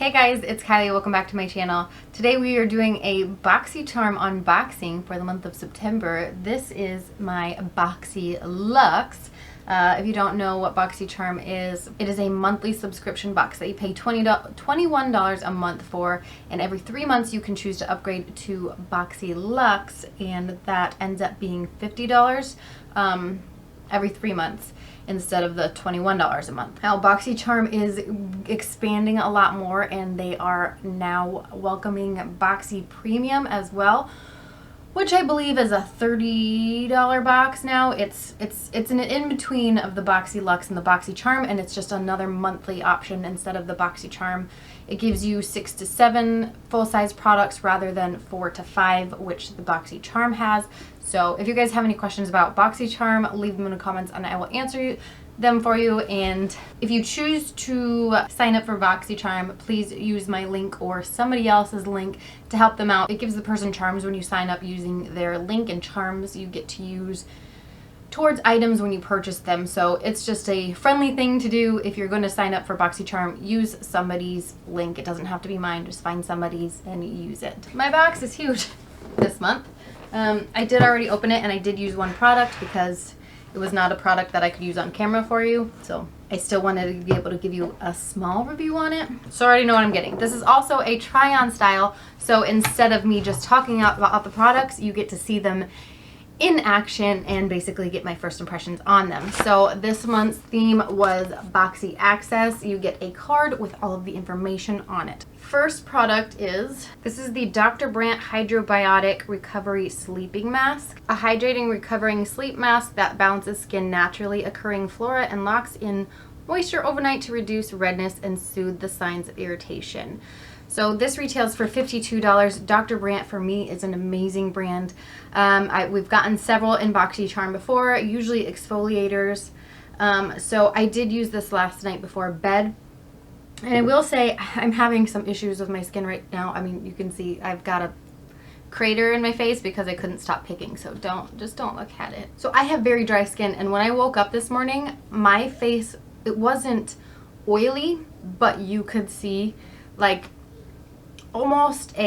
Hey guys, it's Kylie. Welcome back to my channel. Today we are doing a BoxyCharm unboxing for the month of September. This is my Boxyluxe. If you don't know what BoxyCharm is, it is a monthly subscription box that you pay $21 a month for, and every 3 months you can choose to upgrade to Boxyluxe, and that ends up being $50 every 3 months instead of the $21 a month. Now BoxyCharm is expanding a lot more, and they are now welcoming Boxy Premium as well, which I believe is a $30 box now. It's an in-between of the Boxyluxe and the BoxyCharm, and it's just another monthly option instead of the BoxyCharm. It gives you 6 to 7 full-size products rather than 4 to 5, which the BoxyCharm has. So if you guys have any questions about BoxyCharm, leave them in the comments and I will answer them for you. And if you choose to sign up for BoxyCharm, please use my link or somebody else's link to help them out. It gives the person charms when you sign up using their link, and charms you get to use towards items when you purchase them. So it's just a friendly thing to do. If you're going to sign up for BoxyCharm, use somebody's link. It doesn't have to be mine. Just find somebody's and use it. My box is huge this month. I did already open it, and I did use one product because it was not a product that I could use on camera for you. So I still wanted to be able to give you a small review on it. So I already know what I'm getting. This is also a try-on style. So instead of me just talking about the products, you get to see them in action and basically get my first impressions on them. So this month's theme was Boxy Access. You get a card with all of the information on it. First product is, this is the Dr. Brandt Hydrobiotic Recovery Sleeping Mask. A hydrating recovering sleep mask that balances skin naturally occurring flora and locks in moisture overnight to reduce redness and soothe the signs of irritation. So this retails for $52. Dr. Brandt for me is an amazing brand. We've gotten several in BoxyCharm before, usually exfoliators. So I did use this last night before bed. And I will say I'm having some issues with my skin right now. I mean, you can see I've got a crater in my face because I couldn't stop picking. So just don't look at it. So I have very dry skin, and when I woke up this morning, my face, it wasn't oily, but you could see like almost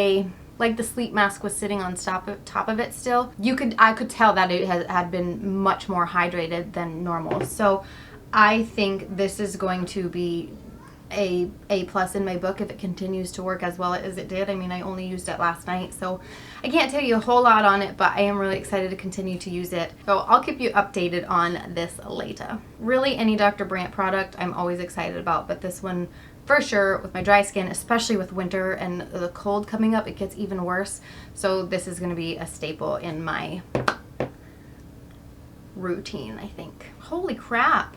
like the sleep mask was sitting on top of it still. I could tell that it had been much more hydrated than normal. So I think this is going to be a plus in my book if it continues to work as well as it did. I mean, I only used it last night, so I can't tell you a whole lot on it, but I am really excited to continue to use it. So I'll keep you updated on this later. Really, any Dr. Brandt product I'm always excited about, but this one for sure, with my dry skin, especially with winter and the cold coming up, it gets even worse. So this is going to be a staple in my routine, I think. Holy crap.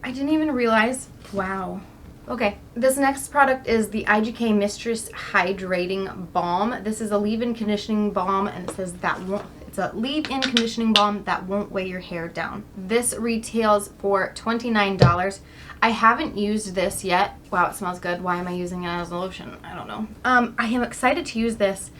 I didn't even realize. Wow. Okay, this next product is the IGK Mistress Hydrating Balm. This is a leave-in conditioning balm, and it says that it's a leave-in conditioning balm that won't weigh your hair down. This retails for $29. I haven't used this yet. Wow, it smells good. Why am I using it as a lotion? I don't know. I am excited to use this.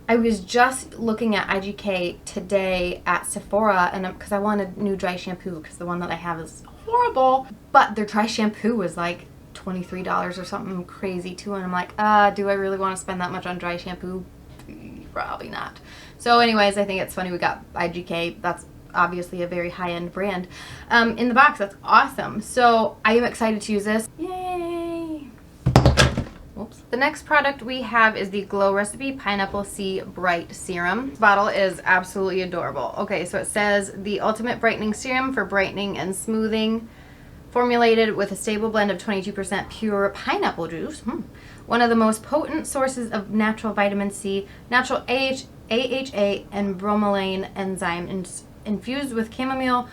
I was just looking at IGK today at Sephora, and because I wanted new dry shampoo because the one that I have is horrible. But their dry shampoo was like $23 or something crazy too, and I'm like, do I really want to spend that much on dry shampoo? Probably not. So anyways, I think it's funny we got IGK. That's obviously a very high-end brand in the box. That's awesome. So I am excited to use this. Yay! Oops. The next product we have is the Glow Recipe Pineapple Sea Bright Serum. This bottle is absolutely adorable. Okay, so it says the ultimate brightening serum for brightening and smoothing, formulated with a stable blend of 22% pure pineapple juice. One of the most potent sources of natural vitamin C, natural AHA, and bromelain enzyme infused with chamomile,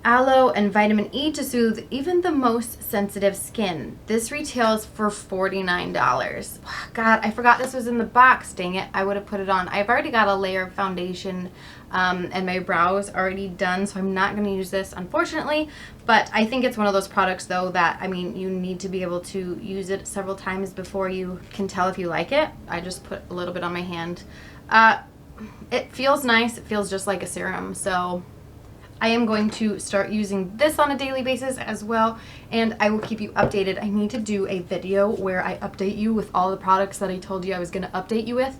aloe, and vitamin E to soothe even the most sensitive skin. This retails for $49. God, I forgot this was in the box. Dang it, I would have put it on. I've already got a layer of foundation and my brows already done, so I'm not going to use this, unfortunately. But I think it's one of those products, though, that, I mean, you need to be able to use it several times before you can tell if you like it. I just put a little bit on my hand. It feels nice. It feels just like a serum, so I am going to start using this on a daily basis as well, and I will keep you updated. I need to do a video where I update you with all the products that I told you I was going to update you with.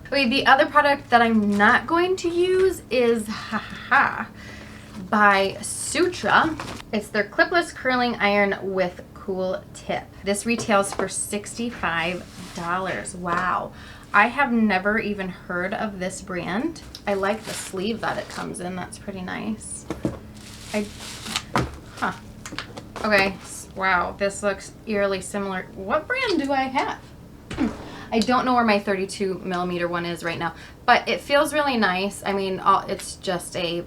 Okay, the other product that I'm not going to use is by Sutra. It's their Clipless Curling Iron with Cool Tip. This retails for $65. Wow. I have never even heard of this brand. I like the sleeve that it comes in. That's pretty nice. Okay, wow, this looks eerily similar. What brand do I have? I don't know where my 32 millimeter one is right now, but it feels really nice. I mean, it's just a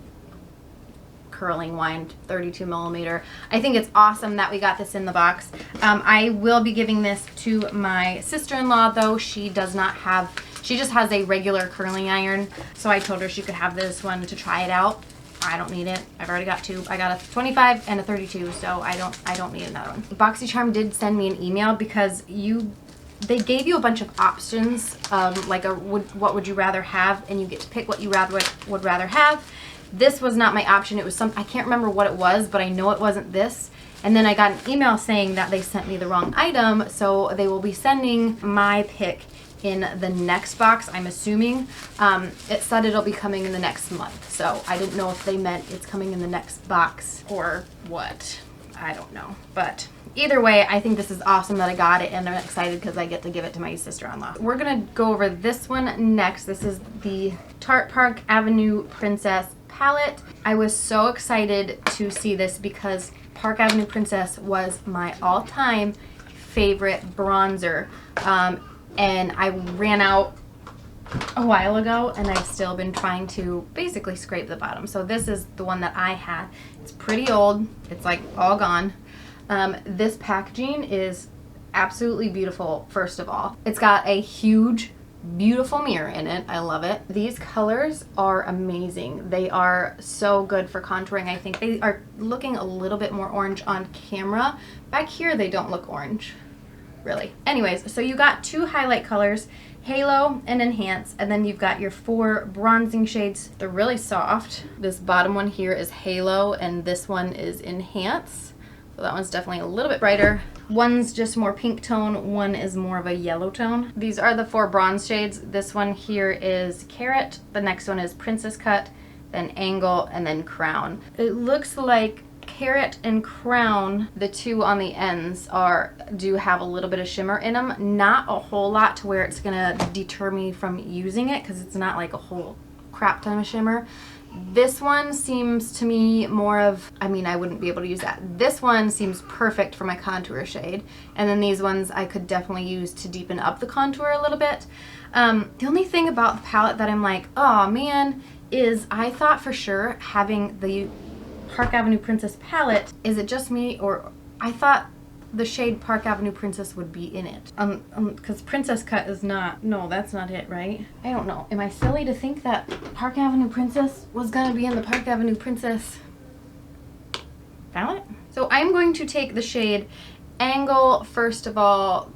curling wand, 32 millimeter. I think it's awesome that we got this in the box. I will be giving this to my sister-in-law though. She does not have, she just has a regular curling iron. So I told her she could have this one to try it out. I don't need it. I've already got two. I got a 25 and a 32, so I don't need another one. BoxyCharm did send me an email because they gave you a bunch of options, like what would you rather have, and you get to pick what you would rather have. This was not my option. It was I can't remember what it was, but I know it wasn't this. And then I got an email saying that they sent me the wrong item, so they will be sending my pick in the next box, I'm assuming. It said it'll be coming in the next month, so I didn't know if they meant it's coming in the next box or what. I don't know, but either way, I think this is awesome that I got it, and I'm excited because I get to give it to my sister-in-law. We're gonna go over this one next. This is the Tarte Park Avenue Princess palette. I was so excited to see this because Park Avenue Princess was my all-time favorite bronzer, and I ran out a while ago, and I've still been trying to basically scrape the bottom. So this is the one that I had. It's pretty old. It's like all gone. This packaging is absolutely beautiful. First of all, it's got a huge, beautiful mirror in it. I love it. These colors are amazing. They are so good for contouring. I think they are looking a little bit more orange on camera. Back here, they don't look orange, really. Anyways, so you got two highlight colors, Halo and Enhance, and then you've got your 4 bronzing shades. They're really soft. This bottom one here is Halo, and this one is Enhance. So that one's definitely a little bit brighter. One's just more pink tone, one is more of a yellow tone. These are the 4 bronze shades. This one here is Carrot, the next one is Princess Cut, then Angle, and then Crown. It looks like Carrot and Crown, the two on the ends, do have a little bit of shimmer in them. Not a whole lot to where it's gonna deter me from using it, because it's not like a whole crap ton of shimmer. This one seems to me more of, I mean, I wouldn't be able to use that. This one seems perfect for my contour shade. And then these ones I could definitely use to deepen up the contour a little bit. The only thing about the palette that I'm like, oh man, is I thought for sure having the Park Avenue Princess palette, is it just me, or I thought the shade Park Avenue Princess would be in it. Because Princess Cut is not, no, that's not it, right? I don't know. Am I silly to think that Park Avenue Princess was gonna be in the Park Avenue Princess palette? So I'm going to take the shade Angle, first of all,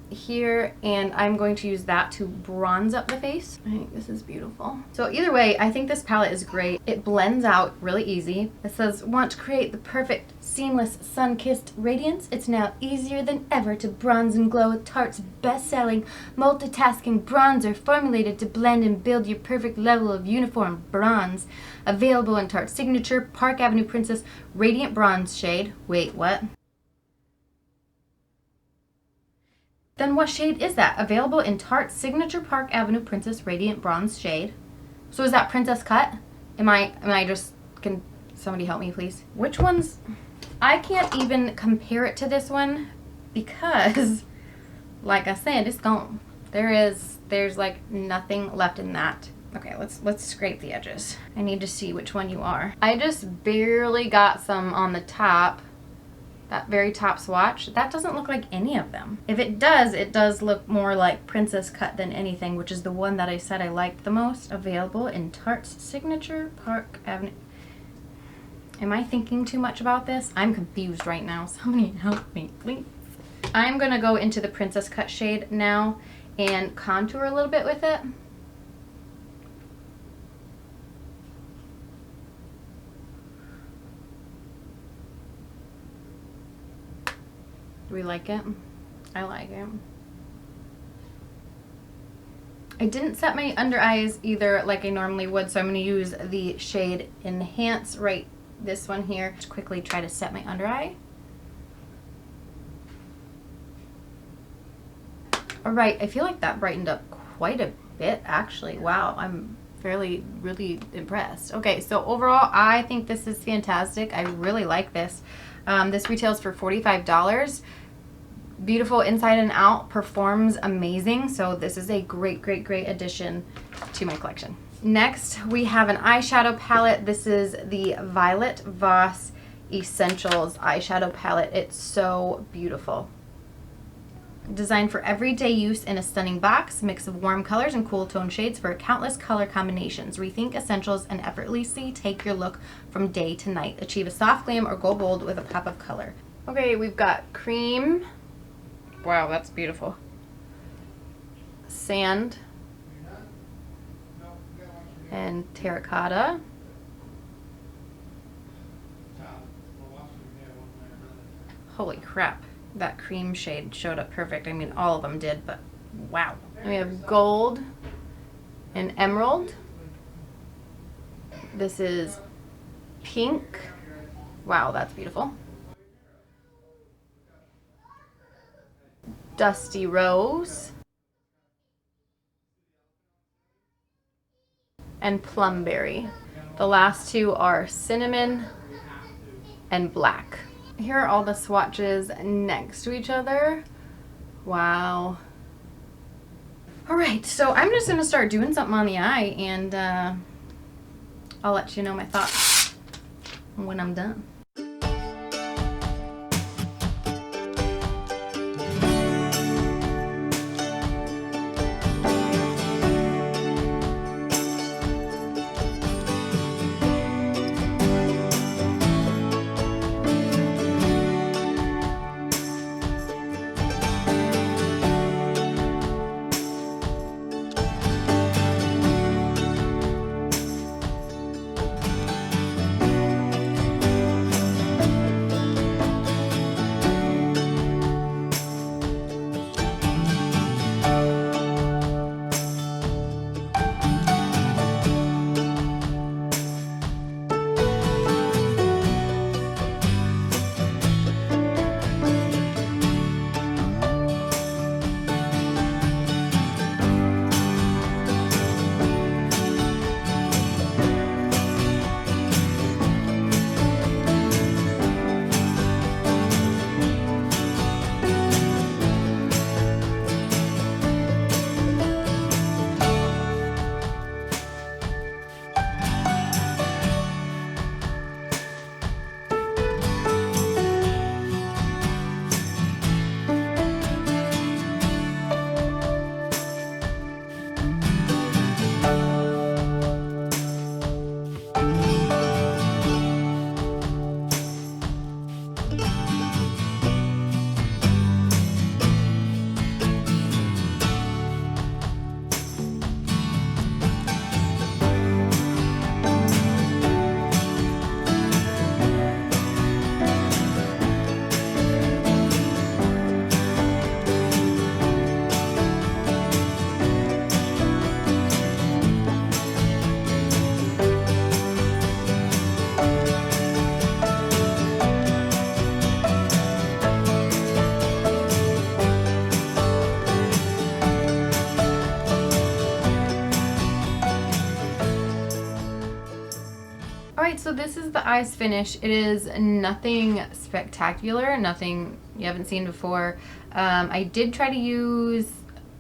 here, and I'm going to use that to bronze up the face. I think this is beautiful. So either way, I think this palette is great. It blends out really easy. It says, want to create the perfect, seamless, sun-kissed radiance? It's now easier than ever to bronze and glow with Tarte's best-selling, multitasking bronzer formulated to blend and build your perfect level of uniform bronze. Available in Tarte's signature Park Avenue Princess Radiant Bronze shade. Wait, what? Then what shade is that? Available in Tarte's signature Park Avenue Princess Radiant Bronze shade. So is that Princess Cut? Am I just, can somebody help me please? Which one's, I can't even compare it to this one because, like I said, it's gone. There's like nothing left in that. Okay, let's scrape the edges. I need to see which one you are. I just barely got some on the top. That very top swatch, that doesn't look like any of them. If it does look more like Princess Cut than anything, which is the one that I said I liked the most. Available in Tarte's signature Park Avenue. Am I thinking too much about this? I'm confused right now. Somebody help me, please. I'm gonna go into the Princess Cut shade now and contour a little bit with it. Do we like it? I like it. I didn't set my under eyes either like I normally would, so I'm going to use the shade Enhance, right, this one here, to quickly try to set my under eye. Alright, I feel like that brightened up quite a bit actually. Wow, I'm really impressed. Okay, so overall I think this is fantastic. I really like this. This retails for $45. Beautiful inside and out, performs amazing. So this is a great addition to my collection. Next, we have an eyeshadow palette. This is the Violet Voss Essentials eyeshadow palette. It's so beautiful. Designed for everyday use in a stunning box, mix of warm colors and cool tone shades for countless color combinations. Rethink essentials and effortlessly take your look from day to night. Achieve a soft glam or go bold with a pop of color. Okay, we've got cream. Wow, that's beautiful. Sand. And terracotta. Holy crap. That cream shade showed up perfect. I mean, all of them did, but wow. And we have gold and emerald. This is pink. Wow, that's beautiful. Dusty rose. And plumberry. The last two are cinnamon and black. Here are all the swatches next to each other. Wow. Alright, so I'm just going to start doing something on the eye, and I'll let you know my thoughts when I'm done. Alright, so this is the eyes finish. It is nothing spectacular, nothing you haven't seen before. I did try to use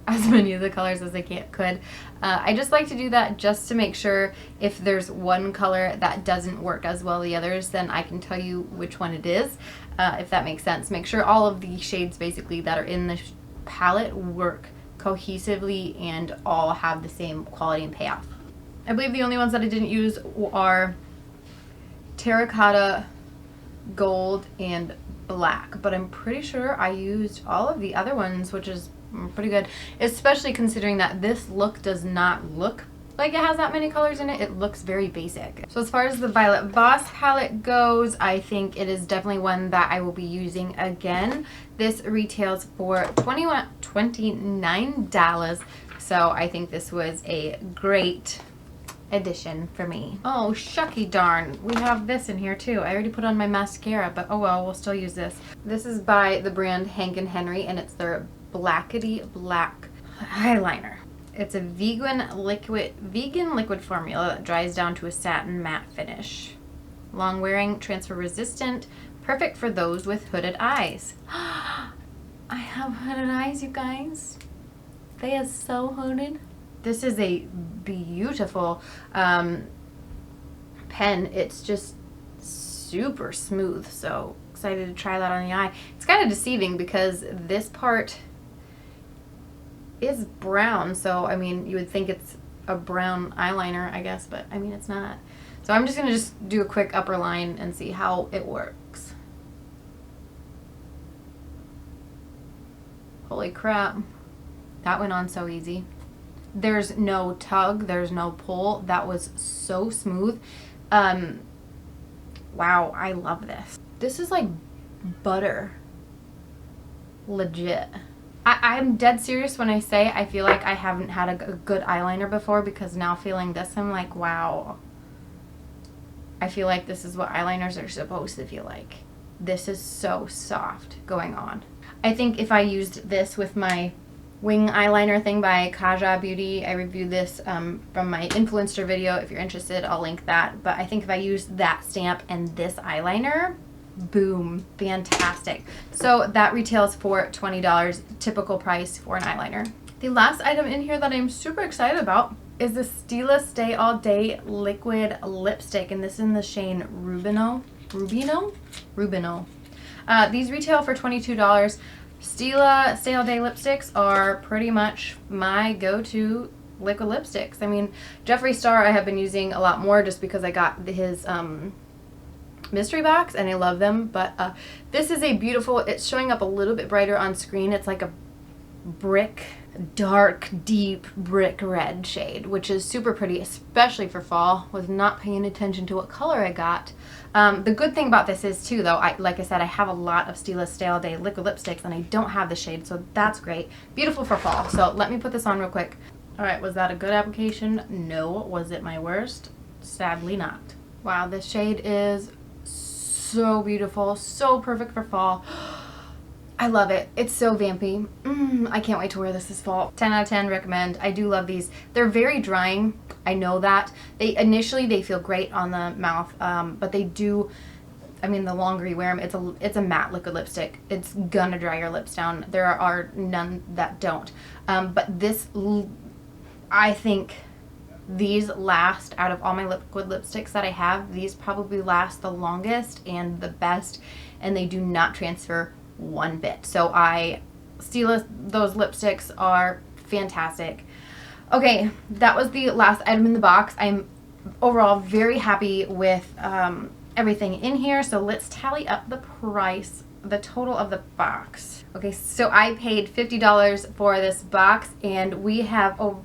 as many of the colors as I could. I just like to do that just to make sure if there's one color that doesn't work as well as the others, then I can tell you which one it is, if that makes sense. Make sure all of the shades basically that are in the palette work cohesively and all have the same quality and payoff. I believe the only ones that I didn't use are terracotta, gold, and black, but I'm pretty sure I used all of the other ones, which is pretty good, especially considering that this look does not look like it has that many colors in it. It looks very basic. So as far as the Violet Voss palette goes, I think it is definitely one that I will be using again. This retails for $29. So I think this was a great addition for me. Oh, shucky darn. We have this in here too. I already put on my mascara, but oh well, we'll still use this. This is by the brand Hank & Henry, and it's their BLICKITY Black Eyeliner. It's a vegan liquid formula that dries down to a satin matte finish. Long wearing, transfer resistant, perfect for those with hooded eyes. I have hooded eyes, you guys. They are so hooded. This is a beautiful pen. It's just super smooth, so excited to try that on the eye. It's kind of deceiving because this part is brown, so I mean you would think it's a brown eyeliner, I guess, but I mean it's not. So I'm just gonna do a quick upper line and see how it works. Holy crap, that went on so easy. There's no tug, there's no pull. That was so smooth. Wow, I love this. This is like butter. Legit. I'm dead serious when I say I feel like I haven't had a good eyeliner before, because now feeling this, I'm like, wow. I feel like this is what eyeliners are supposed to feel like. This is so soft going on. I think if I used this with my wing eyeliner thing by Kaja Beauty, I reviewed this from my influencer video. If you're interested, I'll link that. But I think if I used that stamp and this eyeliner, boom, fantastic. So that retails for $20, typical price for an eyeliner. The last item in here that I'm super excited about is the STILA Stay All Day Liquid Lipstick, and this is in the shade Rubino. These retail for $22. STILA Stay All Day lipsticks are pretty much my go-to liquid lipsticks. I mean, Jeffree Star I have been using a lot more just because I got his mystery box and I love them, but this is a beautiful, it's showing up a little bit brighter on screen. It's like a brick, dark, deep brick red shade, which is super pretty, especially for fall. Was not paying attention to what color I got. The good thing about this is too, though, like I said, I have a lot of STILA Stay All Day liquid lipsticks and I don't have the shade, so that's great. Beautiful for fall. So let me put this on real quick. All right, was that a good application? No. Was it my worst? Sadly not. Wow, this shade is so beautiful, so perfect for fall. I love it. It's so vampy. I can't wait to wear this fall. 10 out of 10, recommend. I do love these. They're very drying. I know that. Initially they feel great on the mouth, but they do, I mean, the longer you wear them, it's a matte liquid lipstick. It's gonna dry your lips down. There are none that don't. But this, I think these last, out of all my liquid lipsticks that I have, these probably last the longest and the best, and they do not transfer one bit. So STILA, those lipsticks are fantastic. Okay, that was the last item in the box. I'm overall very happy with everything in here. So let's tally up the price, the total of the box. Okay, so I paid $50 for this box, and we have over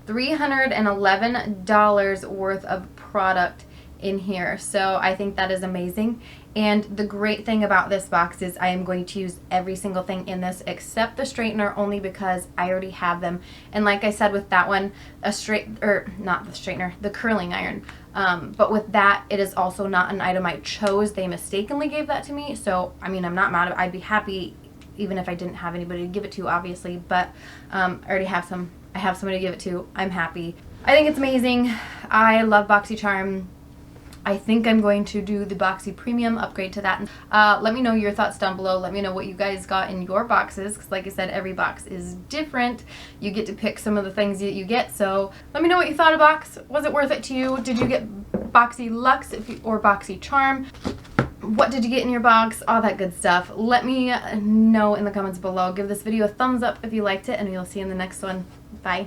$311 worth of product in here. So I think that is amazing. And the great thing about this box is I am going to use every single thing in this except the straightener, only because I already have them. And like I said with that one, not the straightener, the curling iron. But with that, it is also not an item I chose. They mistakenly gave that to me. So, I mean, I'm not mad. I'd be happy even if I didn't have anybody to give it to, obviously. But I already have some. I have somebody to give it to. I'm happy. I think it's amazing. I love BoxyCharm. I think I'm going to do the Boxy Premium, upgrade to that. Let me know your thoughts down below. Let me know what you guys got in your boxes, because like I said, every box is different. You get to pick some of the things that you get. So let me know what you thought of box. Was it worth it to you? Did you get Boxyluxe or BoxyCharm? What did you get in your box? All that good stuff. Let me know in the comments below. Give this video a thumbs up if you liked it, and we'll see you in the next one. Bye.